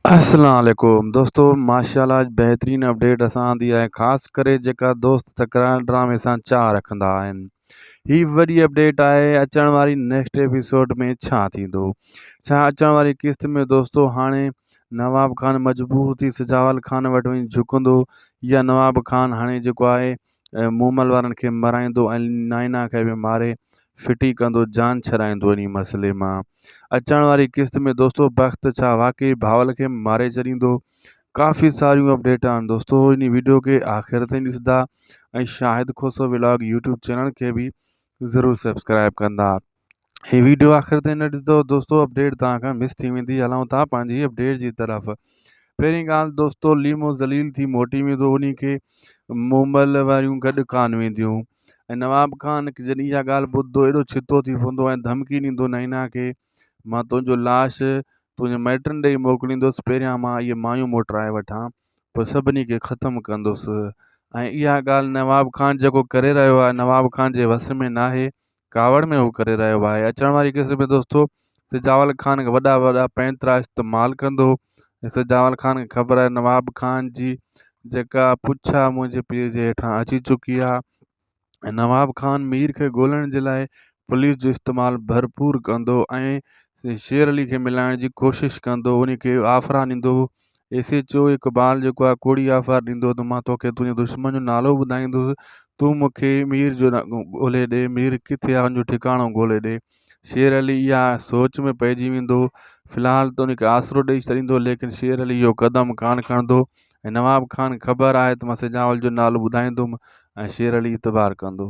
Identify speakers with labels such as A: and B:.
A: अस्सलाम वालेकुम दोस्तों, माशाल्लाह बेहतरीन अपडेट असां दी आहे, ख़ासि करे जेका दोस्त तकरार ड्रामे सां चाह रखंदा आहिनि। ही वॾी अपडेट आहे, अचण वारी नेक्स्ट एपिसोड में छा थींदो। छा अचण वारी क़िस्त में दोस्तों हाणे नवाब खान मजबूर थी सिजावल खान वटि वञी झुकंदो, या नवाब खान हाणे जेको आहे मूमल वारनि खे मराईंदो ऐं नाइना खे बि मारे फिटी कंदो, जान छॾाईंदो इन मसइले मां। अचण वारी क़िस्त में दोस्तों बख़्त छा वाकई भावल खे मारे छॾींदो। काफ़ी सारियूं अपडेट आहिनि दोस्तों, इन वीडियो के आख़िर ताईं ॾिसंदा ऐं शाहिद खोसो व्लॉग यूट्यूब चैनल के भी ज़रूर सब्सक्राइब कंदा। ही वीडियो आख़िर ताईं न ॾिसंदो दोस्तों, अपडेट तव्हां खां मिस थी वेंदी। हलूं था पंहिंजी अपडेट जी तरफ़। पहिरीं ॻाल्हि दोस्तों, लीमो ज़लील थी मोटी वेंदो, उन खे मूमल वारियूं गॾु कान वेंदियूं ऐं नवाब खान जॾहिं इहा ॻाल्हि ॿुधंदो एॾो छितो थी पवंदो ऐं धमकी ॾींदो नैना खे, मां तुंहिंजो लाश तुंहिंजे माइटनि ॾेई मोकिलींदुसि, पहिरियां मां इहे मायूं मोटाए वठां, पोइ सभिनी खे ख़तमु कंदुसि। ऐं इहा ॻाल्हि नवाब खान जेको करे रहियो आहे, नवाब खान जे वस में नाहे, कावड़ में हू करे रहियो आहे। अचण वारी क़िस्त में दोस्तों सिजावल खान वॾा वॾा पैंतरा इस्तेमालु कंदो। सिजावल खान खे ख़बर आहे नवाब खान जी जेका पुछा मुंहिंजे पीउ जे हेठां अची चुकी आहे, ऐं नवाब खान मीर खे ॻोल्हण जे लाइ पुलिस जो इस्तेमालु भरपूर कंदो ऐं शेर अली खे मिलाइण जी कोशिशि कंदो, उन खे आफरा ॾींदो। एसे चो इक़बाल जेको आहे कोड़ी आफर ॾींदो त मां तोखे तुंहिंजे दुश्मन जो नालो ॿुधाईंदुसि, तूं मूंखे मीर जो ॻोल्हे ॾे, मीर किथे आहे हुनजो ठिकाणो ॻोल्हे ॾे। शेर अली इहा सोच में पइजी वेंदो, फ़िलहालु त उनखे आसरो ॾेई छॾींदो, लेकिन शेर अली इहो क़दम कान खणंदो ऐं नवाब खान ख़बर आहे त मां सिजावल जो नालो ॿुधाईंदुमि ऐं शेर अली इतबार कंदो।